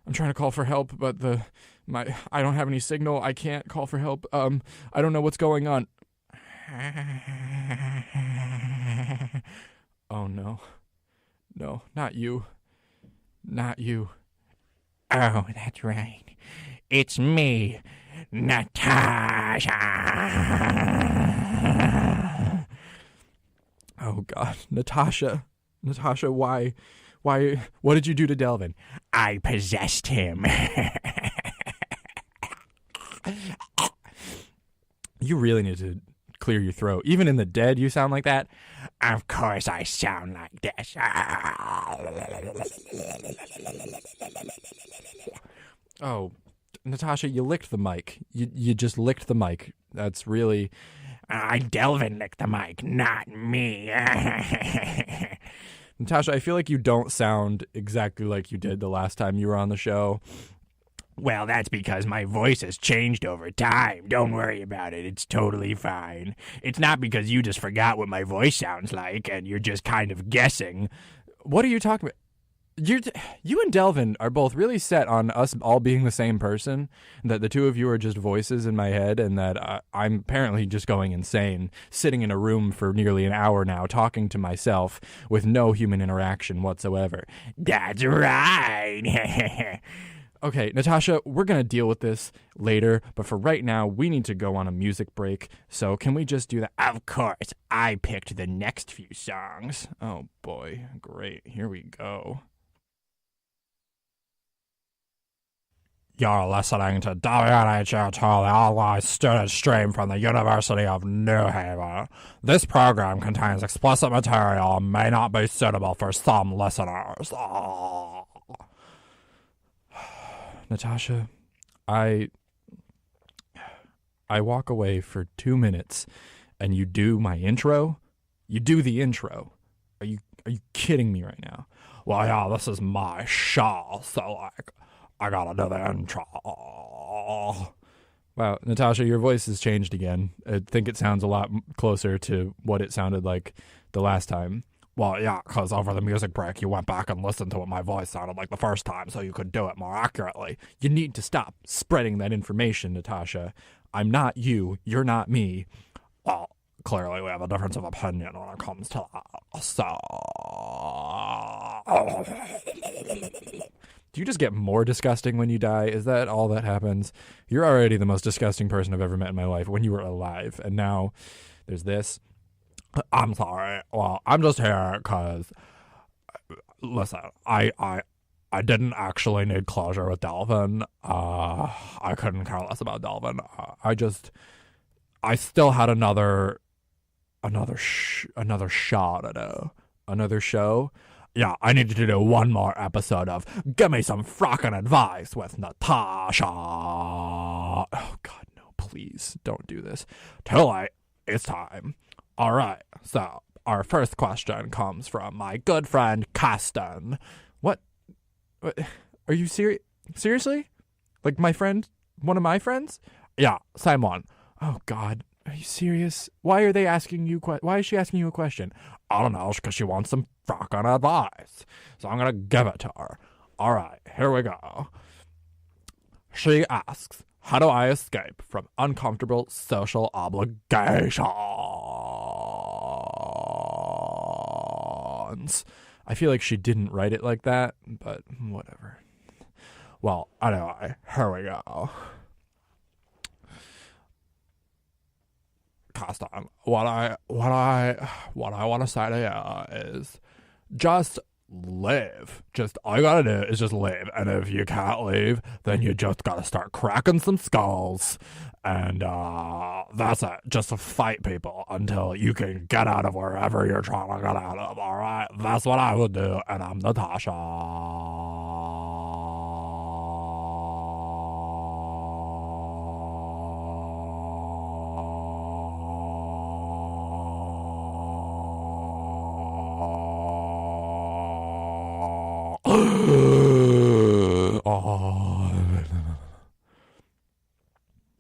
I'm trying to call for help, but I don't have any signal. I can't call for help. I don't know what's going on. Oh, no. No, not you. Not you. Oh, that's right. It's me, Natasha. Oh, God. Natasha, why, what did you do to Delvin? I possessed him. You really need to clear your throat. Even in the dead, you sound like that. Of course I sound like this. Oh, Natasha, you licked the mic. You just licked the mic. That's really... Delvin licked the mic, not me. Natasha, I feel like you don't sound exactly like you did the last time you were on the show. Well, that's because my voice has changed over time. Don't worry about it. It's totally fine. It's not because you just forgot what my voice sounds like and you're just kind of guessing. What are you talking about? You and Delvin are both really set on us all being the same person, that the two of you are just voices in my head, and that I'm apparently just going insane, sitting in a room for nearly an hour now, talking to myself with no human interaction whatsoever. That's right. Okay, Natasha, we're going to deal with this later, but for right now, we need to go on a music break, so can we just do that? Of course, I picked the next few songs. Oh boy, great, here we go. You're listening to WNHU the online student stream from the University of New Haven. This program contains explicit material and may not be suitable for some listeners. Oh. Natasha, I walk away for 2 minutes and you do my intro? You do the intro. Are you kidding me right now? Well, yeah, this is my show, so I gotta do the intro. Wow, Natasha, your voice has changed again. I think it sounds a lot closer to what it sounded like the last time. Well, yeah, because over the music break, you went back and listened to what my voice sounded like the first time, so you could do it more accurately. You need to stop spreading that information, Natasha. I'm not you. You're not me. Well, clearly we have a difference of opinion when it comes to that, so... Do you just get more disgusting when you die? Is that all that happens? You're already the most disgusting person I've ever met in my life when you were alive. And now there's this. I'm sorry. Well, I'm just here because, listen, I didn't actually need closure with Delvin. I couldn't care less about Delvin. I still had another shot at another show. Yeah, I needed to do one more episode of Give Me Some Frockin' Advice with Natasha. Oh, God, no, please don't do this. Too late. It's time. All right, so our first question comes from my good friend, Caston. What? Are you serious? Seriously? Like my friend? One of my friends? Yeah, same one. Oh, God. Are you serious? Why are they asking you? Why is she asking you a question? I don't know, because she wants some frockin' advice. So I'm going to give it to her. All right, here we go. She asks, how do I escape from uncomfortable social obligations? I feel like she didn't write it like that, but whatever. Well, anyway, here we go. Caston, what I want to say to you is just Live. Just all you gotta do is just live. And if you can't leave, then you just gotta start cracking some skulls. And that's it. Just fight people until you can get out of wherever you're trying to get out of. All right, that's what I would do. And I'm Natasha.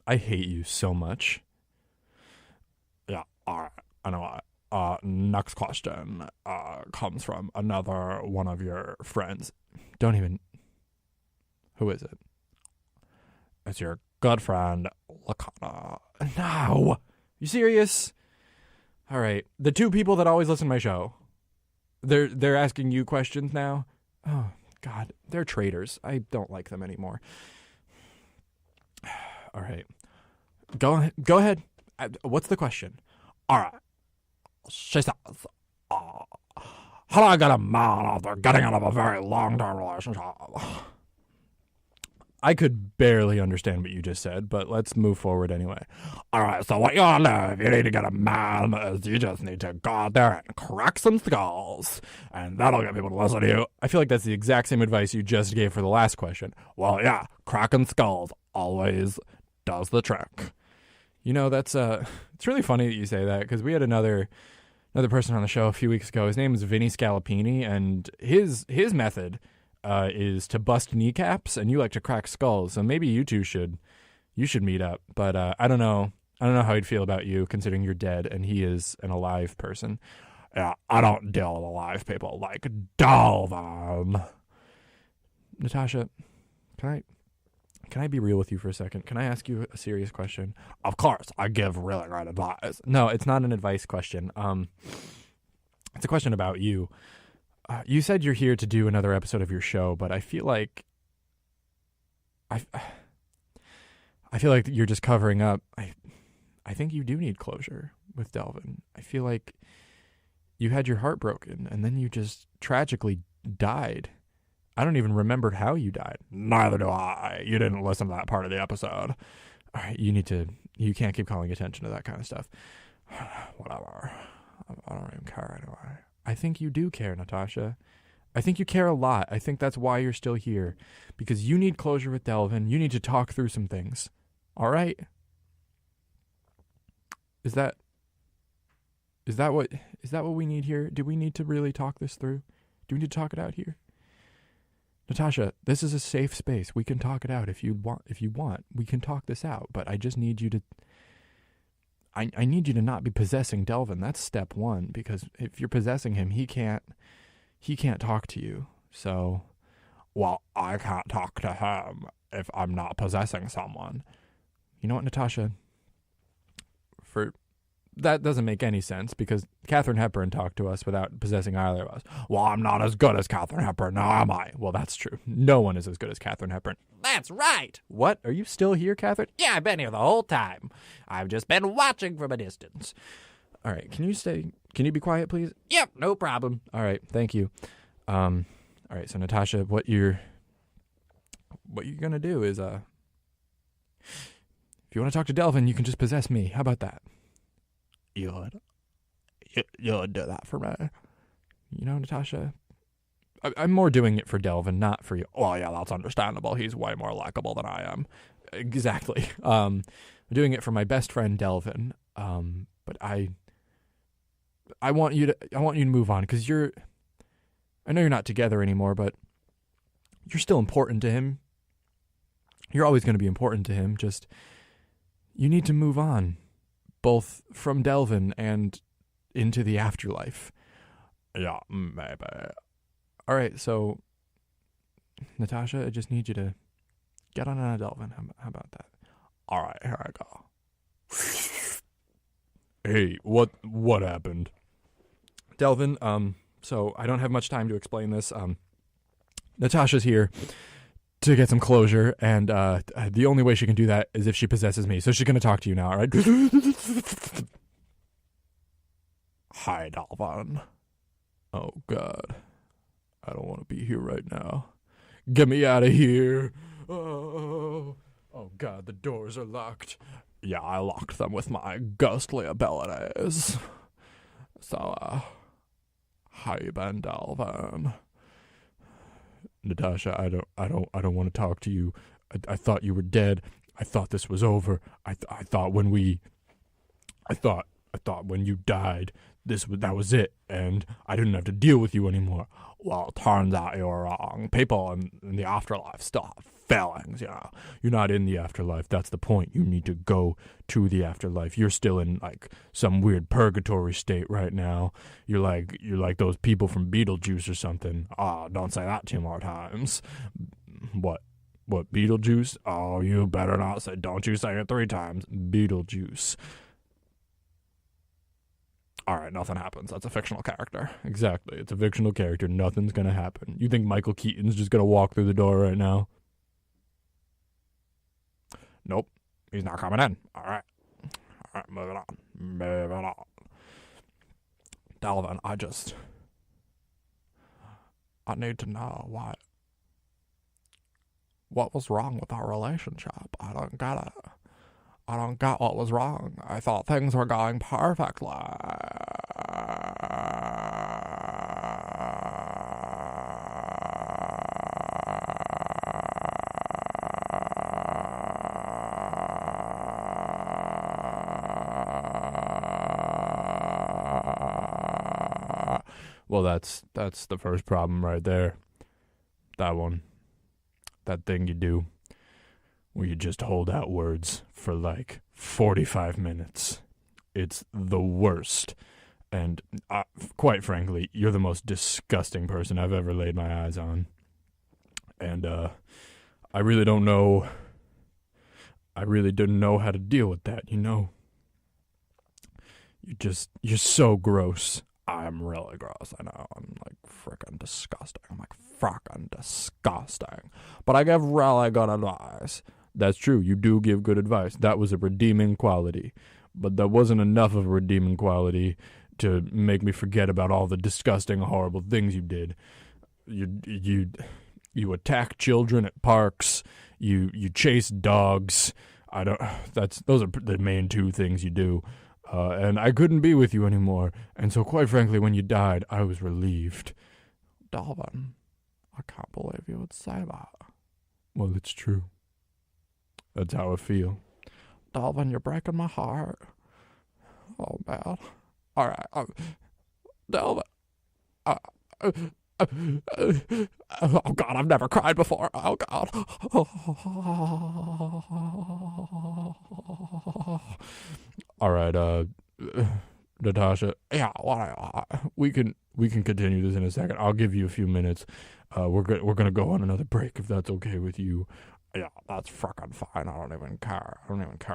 I hate you so much. Yeah, all right. I know what. Next question comes from another one of your friends. Don't even. Who is it? It's your good friend, Lakana. No. You serious? All right. The two people that always listen to my show. They're asking you questions now. Oh God, they're traitors. I don't like them anymore. All right. Go ahead. What's the question? All right. She says, how do I get a man after getting out of a very long-term relationship? I could barely understand what you just said, but let's move forward anyway. All right, so what you want to do if you need to get a man is you just need to go out there and crack some skulls, and that'll get people to listen to you. I feel like that's the exact same advice you just gave for the last question. Well, yeah, cracking skulls always does the trick. You know, that's it's really funny that you say that, because we had another person on the show a few weeks ago. His name is Vinny Scalapini, and his method is to bust kneecaps, and you like to crack skulls. So maybe you two should meet up. But I don't know how he'd feel about you, considering you're dead and he is an alive person. Yeah, I don't deal with alive people like Delvin. Natasha, can I be real with you for a second? Can I ask you a serious question? Of course, I give really great advice. No, it's not an advice question. It's a question about you. You said you're here to do another episode of your show, but I feel like I feel like you're just covering up. I think you do need closure with Delvin. I feel like you had your heart broken, and then you just tragically died. I don't even remember how you died. Neither do I. You didn't listen to that part of the episode. All right, you can't keep calling attention to that kind of stuff. Whatever. I don't even care anyway. I think you do care, Natasha. I think you care a lot. I think that's why you're still here. Because you need closure with Delvin. You need to talk through some things. All right? Is that what we need here? Do we need to really talk this through? Do we need to talk it out here? Natasha, this is a safe space. We can talk it out if you want. We can talk this out, but I just need you to I need you to not be possessing Delvin. That's step one, because if you're possessing him, he can't talk to you. So, well, I can't talk to him if I'm not possessing someone. You know what, Natasha? That doesn't make any sense, because Katharine Hepburn talked to us without possessing either of us. Well, I'm not as good as Katharine Hepburn, now am I? Well, that's true. No one is as good as Katharine Hepburn. That's right. What? Are you still here, Katharine? Yeah, I've been here the whole time. I've just been watching from a distance. All right, can you be quiet, please? Yep, no problem. All right, thank you. All right, so Natasha, what you're going to do is if you want to talk to Delvin, you can just possess me. How about that? You'd do that for me. You know, Natasha, I'm more doing it for Delvin, not for you. Well, yeah, that's understandable. He's way more likable than I am. Exactly. I'm doing it for my best friend Delvin. But I want you to move on, because I know you're not together anymore, but you're still important to him. You're always going to be important to him. Just, you need to move on, both from Delvin and into the afterlife. Yeah, maybe. All right, so Natasha, I just need you to get on a Delvin. How about that? All right, here I go. Hey, what happened? Delvin, so I don't have much time to explain this. Natasha's here to get some closure, and the only way she can do that is if she possesses me. So she's going to talk to you now, all right? Hi, Delvin. Oh, God. I don't want to be here right now. Get me out of here. Oh God, the doors are locked. Yeah, I locked them with my ghostly abilities. So, how you been, Delvin? Natasha, I don't want to talk to you. I thought you were dead. I thought this was over. I thought when you died, that was it, and I didn't have to deal with you anymore. Well, it turns out you were wrong. People in the afterlife still have feelings, you know. You're not in the afterlife. That's the point. You need to go to the afterlife. You're still in like some weird purgatory state right now. You're like those people from Beetlejuice or something. Don't say that 2 more times. What, Beetlejuice? Oh, you better not say, don't you say it 3 times. Beetlejuice. All right, nothing happens. That's a fictional character. Exactly. It's a fictional character. Nothing's going to happen. You think Michael Keaton's just going to walk through the door right now? Nope. He's not coming in. All right, moving on. Delvin, I need to know what was wrong with our relationship. I don't get it. I don't get what was wrong. I thought things were going perfectly. Well, that's the first problem right there. That one. That thing you do where you just hold out words for like 45 minutes. It's the worst. And quite frankly, you're the most disgusting person I've ever laid my eyes on. And I really didn't know how to deal with that, you know? You're so gross. I'm really gross, I know. I'm like frickin' disgusting. But I give really good advice. That's true, you do give good advice. That was a redeeming quality. But that wasn't enough of a redeeming quality to make me forget about all the disgusting, horrible things you did. You attack children at parks. You chase dogs. Those are the main 2 things you do. And I couldn't be with you anymore. And so, quite frankly, when you died, I was relieved. Delvin, I can't believe you would say that. Well, it's true. That's how I feel. Delvin, you're breaking my heart. Oh, man. All right. Delvin. Oh, God, I've never cried before. Oh, God. All right, Natasha. Yeah, we can continue this in a second. I'll give you a few minutes. We're gonna go on another break if that's okay with you. Yeah, that's fucking fine. I don't even care.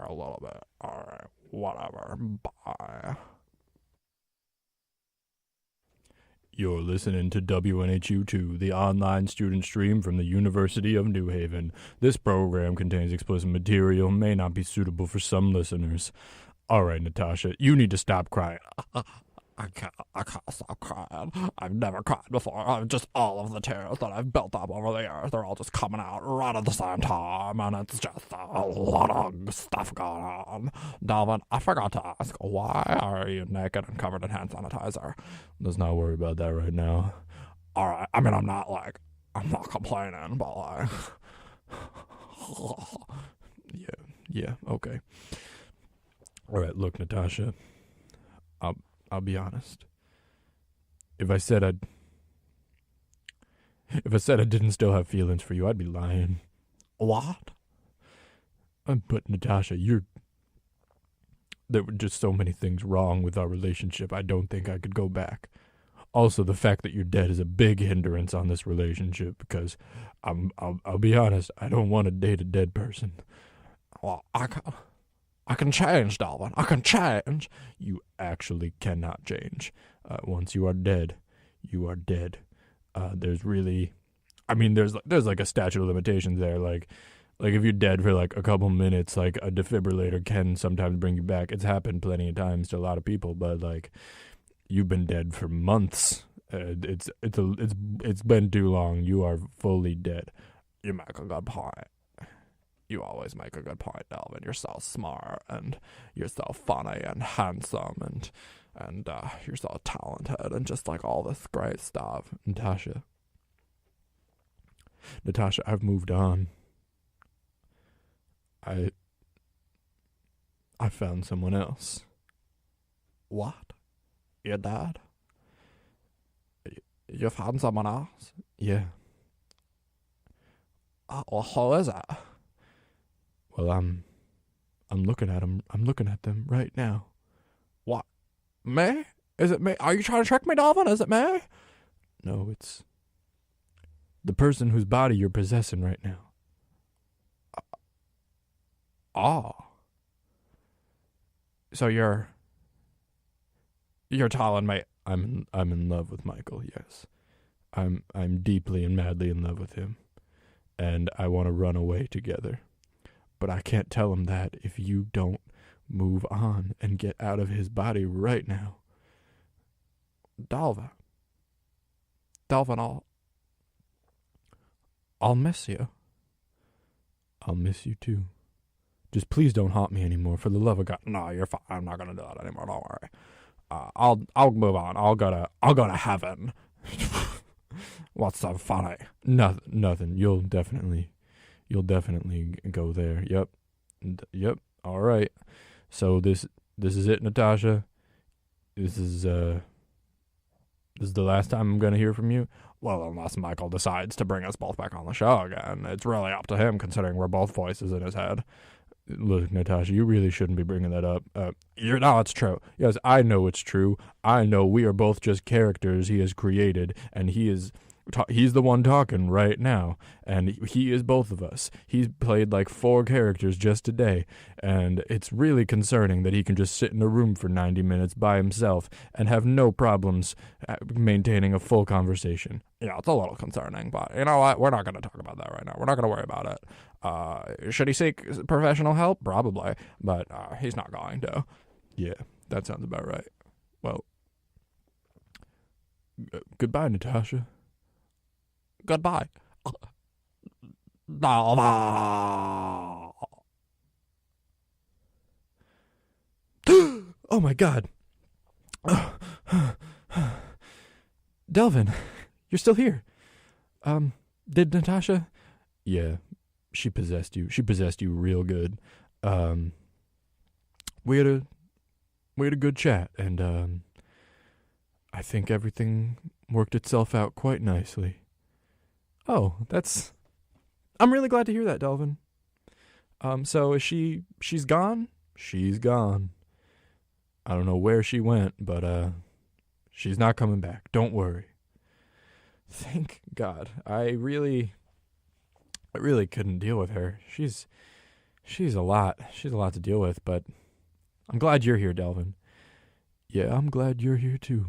a little bit. All right, whatever. Bye. You're listening to WNHU2, the online student stream from the University of New Haven. This program contains explicit material and may not be suitable for some listeners. All right, Natasha, you need to stop crying. I can't stop crying. I've never cried before. Just all of the tears that I've built up over the years, they're all just coming out right at the same time, and it's just a lot of stuff going on. Delvin, I forgot to ask, why are you naked and covered in hand sanitizer? Let's not worry about that right now. All right, I mean, I'm not complaining, but like, yeah, okay. All right, look, Natasha, I'll be honest. If I said I didn't still have feelings for you, I'd be lying. What? But Natasha, there were just so many things wrong with our relationship. I don't think I could go back. Also, the fact that you're dead is a big hindrance on this relationship because I'll be honest, I don't want to date a dead person. Well, I can change, Delvin. I can change. You actually cannot change. Once you are dead, you are dead. There's like a statute of limitations there. Like if you're dead for like a couple minutes, like a defibrillator can sometimes bring you back. It's happened plenty of times to a lot of people, but like you've been dead for months It's been too long. You are fully dead. You make a good point. You always make a good point, Delvin. You're so smart, and you're so funny and handsome, and you're so talented, and just like all this great stuff. Natasha, I've moved on. I found someone else. What? Your dad? You found someone else? Yeah. Well, who is it? Well, I'm looking at him. I'm looking at them right now. What? Me? Is it me? Are you trying to trick me, Delvin? Is it me? No, it's the person whose body you're possessing right now. Oh. So you're telling me I'm in love with Michael? Yes, I'm deeply and madly in love with him, and I want to run away together. But I can't tell him that if you don't move on and get out of his body right now. Delvin, I'll miss you. I'll miss you too. Just please don't haunt me anymore, for the love of God. No, you're fine. I'm not gonna do that anymore. Don't worry. I'll move on. I'll go to heaven. What's so funny? Nothing. You'll definitely go there. Yep. All right. So this is it, Natasha. This is the last time I'm gonna hear from you. Well, unless Michael decides to bring us both back on the show again. It's really up to him, considering we're both voices in his head. Look, Natasha, you really shouldn't be bringing that up. It's true. Yes, I know it's true. I know we are both just characters he has created, and he's the one talking right now, and he is both of us. He's played like 4 characters just today, and it's really concerning that he can just sit in a room for 90 minutes by himself and have no problems maintaining a full conversation. Yeah, it's a little concerning, but you know what? We're not going to talk about that right now. We're not going to worry about it. Should he seek professional help? Probably, but he's not going to. Yeah, that sounds about right. Well, goodbye, Natasha. Goodbye. Oh my God. Delvin, you're still here. Did Natasha? Yeah, she possessed you. She possessed you real good. We had a good chat, and I think everything worked itself out quite nicely. Oh, I'm really glad to hear that, Delvin. So is she's gone? She's gone. I don't know where she went, but she's not coming back. Don't worry. Thank God. I really couldn't deal with her. She's a lot. She's a lot to deal with, but I'm glad you're here, Delvin. Yeah, I'm glad you're here too.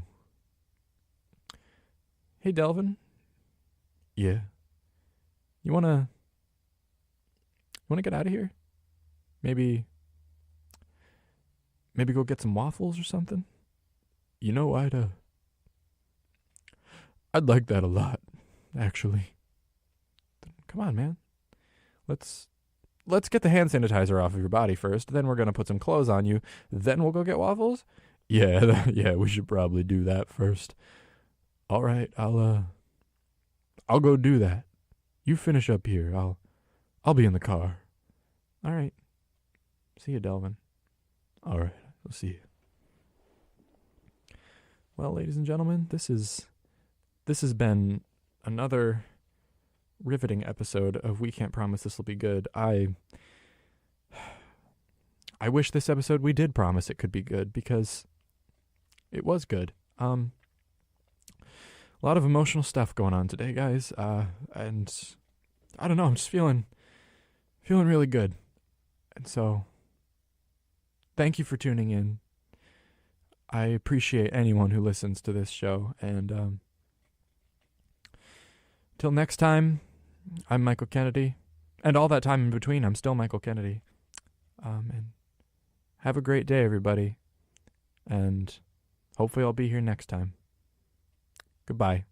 Hey, Delvin. Yeah. You wanna get out of here? Maybe go get some waffles or something? You know, I'd like that a lot, actually. Come on, man. Let's get the hand sanitizer off of your body first, then we're gonna put some clothes on you, then we'll go get waffles? Yeah, we should probably do that first. All right, I'll go do that. You finish up here. I'll be in the car. All right. See you, Delvin. All right. We'll see you. Well, ladies and gentlemen, this has been another riveting episode of We Can't Promise This Will Be Good. I wish this episode we did promise it could be good, because it was good. A lot of emotional stuff going on today, guys. And I don't know, I'm just feeling really good. And so, thank you for tuning in. I appreciate anyone who listens to this show. And till next time, I'm Michael Kennedy. And all that time in between, I'm still Michael Kennedy. And have a great day, everybody. And hopefully I'll be here next time. Goodbye.